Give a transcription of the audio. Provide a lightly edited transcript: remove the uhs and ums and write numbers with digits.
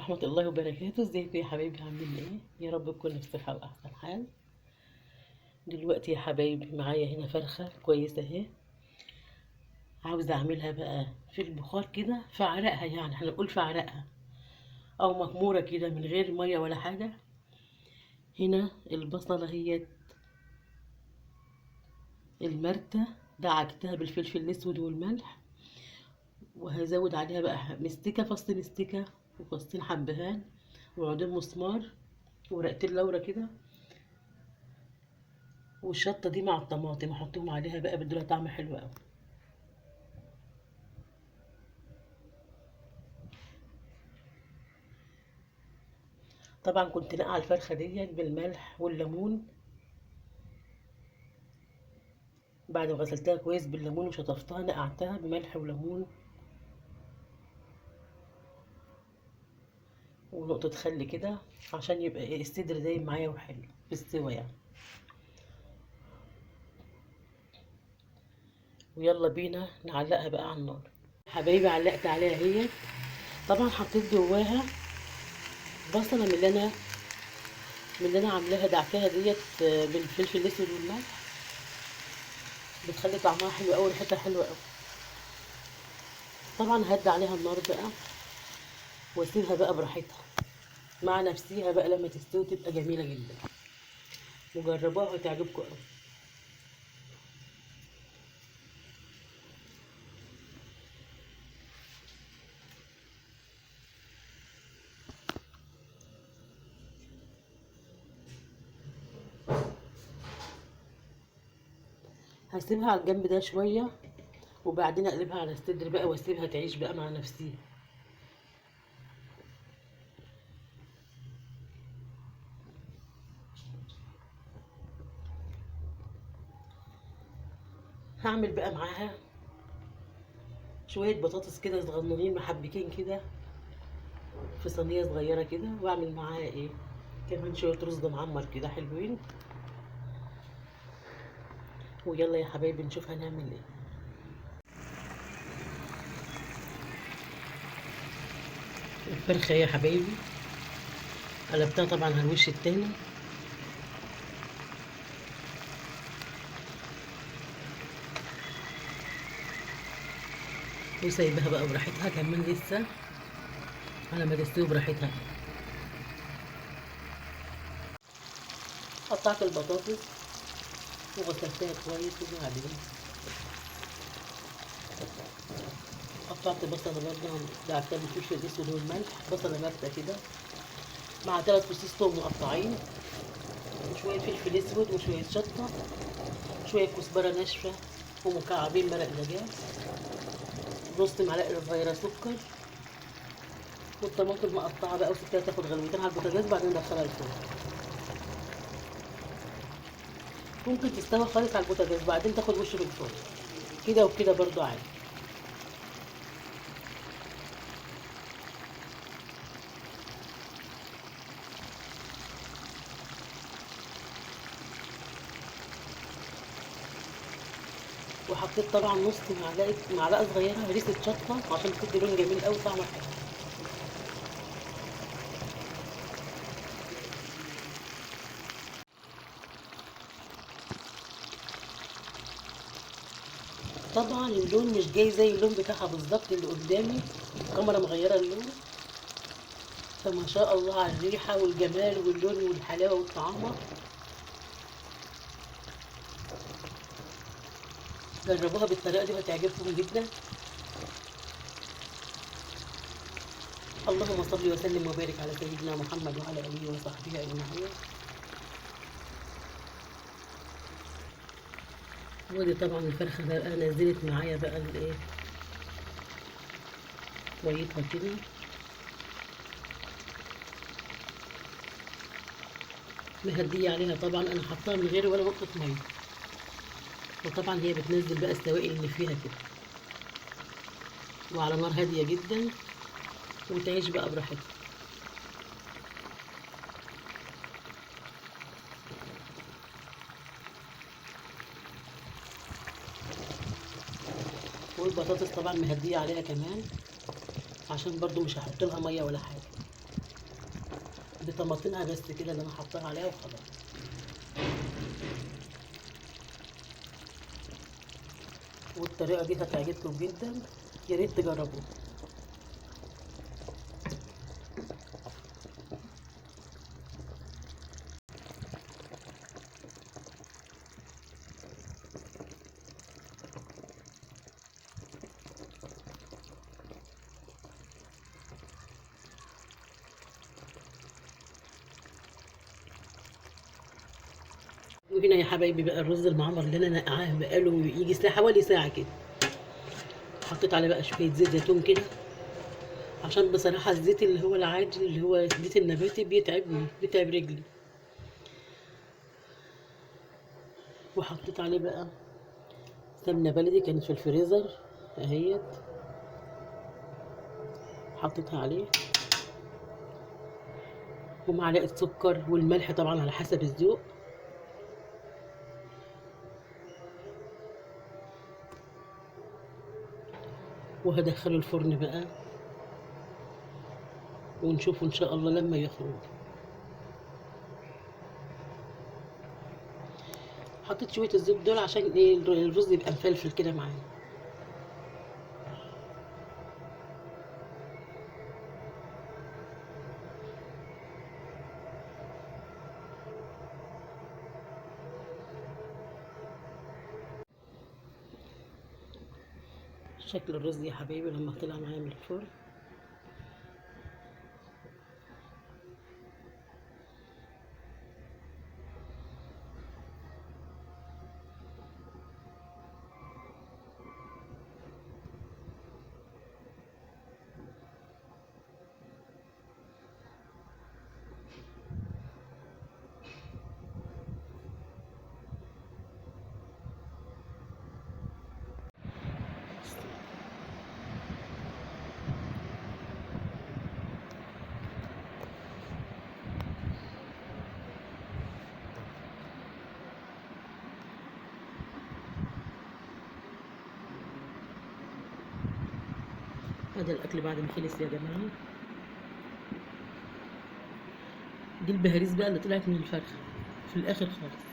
ورحمة الله وبركاته. ازيكم يا حبايبي؟ عاملين ايه؟ يا رب تكونوا في صحة وأحسن حال. دلوقتي يا حبايبي معايا هنا فرخة كويسة اهي، عاوزة أعملها بقى في البخار كده في عرقها، يعني هنقول في عرقها أو مغمورة كده من غير مية ولا حاجة. هنا البصلة هي المرتة، دعكتها بالفلفل الأسود والملح، وهزود عليها بقى مستكة، فص مستكة وفصين حبهان وعودين مسمار ورقتين لورا كده، والشطة دي مع الطماطم احطهم عليها بقى، بيدولها طعم حلو قوي. طبعا كنت نقع الفرخة دي بالملح والليمون، بعد ما غسلتها كويس بالليمون وشطفتها نقعتها بملح وليمون ونقطة خل كده عشان يبقى الصدر دايب معايا وحلو في السوا يعني. ويلا بينا نعلقها بقى على النار. حبايبي علقت عليها هي، طبعا حطيت جواها بصلة من اللي انا عاملاها دعكاها ديت بالفلفل الاسود والملح، بتخلي طعمها حلو قوي وريحتها حلوه قوي. طبعا هدي عليها النار بقى واسيبها بقى براحتها مع نفسيها بقى، لما تستوي تبقى جميله جدا، وجربوها وهتعجبكم قوي. هسيبها على الجنب ده شويه وبعدين اقلبها على الصدر بقى واسيبها تعيش بقى مع نفسيها. هعمل بقى معاها شويه بطاطس كده صغننين محبكين كده في صينيه صغيره كده، واعمل معاها ايه كمان شويه رز معمر كده حلوين. ويلا يا حبايبي نشوف هنعمل ايه. الفرخه يا حبايبي قلبتها طبعا على الوش التاني، وسايبها بقى براحتها كمان لسه على ما تستوي براحتها. قطعت البطاطس وغسلتها كويس، وبعدين قطعت بصلة برضه دعكتها بالفلفل الاسود والملح، بصلة باردة كده مع 3 فصوص توم مقطعين وشوية فلفل اسود وشوية شطة، شوية كزبرة ناشفة ومكعبين مرق دجاج، نص معلقة صغيرة سكر، والطماطم مقطعة بقى وسبتها تاخد غلوتين على البوتاجاز، بعدين ندخلها الفرن. ممكن تستوي خالص على البوتاجاز بعدين تاخد وش في الفرن كده وكده برضو عادي. وحطيت طبعا نص معلقه صغيره هريسه شطه عشان تدي لون جميل قوي طعمه حلو. طبعا اللون مش جاي زي اللون بتاعها بالظبط اللي قدامي، الكاميرا مغيره اللون، فما شاء الله على الريحه والجمال واللون والحلاوه والطعامه. جربوها بالطريقه دي وهتعجبكم جدا. اللهم صل وسلم وبارك على سيدنا محمد وعلى اله وصحبه اجمعين. ودي طبعا الفرخه بقى نزلت معايا بقى الايه شويتها كده، مهديه عليها طبعا، انا حطاها من غير ولا نقطه ميه، وطبعا هي بتنزل بقى السوائل اللي فيها كده، وعلى نار هاديه جدا وتعيش بقى براحتها. والبطاطس طبعا مهديه عليها كمان عشان برضو مش هحط لها ميه ولا حاجه. دي طماطمها بس كده اللي انا حطاها عليها وخلاص. والطريقه دي هتعجبكم جدا، يا ريت تجربوها. وهنا يا حبايبي بقى الرز المعمر اللي انا نقعاه بقاله يجي حوالي ساعه كده. حطيت عليه بقى شويه زيت زيتون كده، عشان بصراحه الزيت اللي هو العادي اللي هو الزيت النباتي بيتعبني، بيتعب رجلي. وحطيت عليه بقى سمنه بلدي كانت في الفريزر اهيت، حطيتها عليه، ومعلقه سكر، والملح طبعا على حسب الذوق. وهدخله الفرن بقى ونشوفه ان شاء الله لما يخرج. حطيت شويه الزيت دول عشان ايه الرز يبقى مفلفل كده معايا. شكل الرز يا حبايبي لما طلع معايا من الفرن. هذا الاكل بعد ما خلص يا جماعه. دي البهاريز بقى اللي طلعت من الفرخه في الاخر خالص.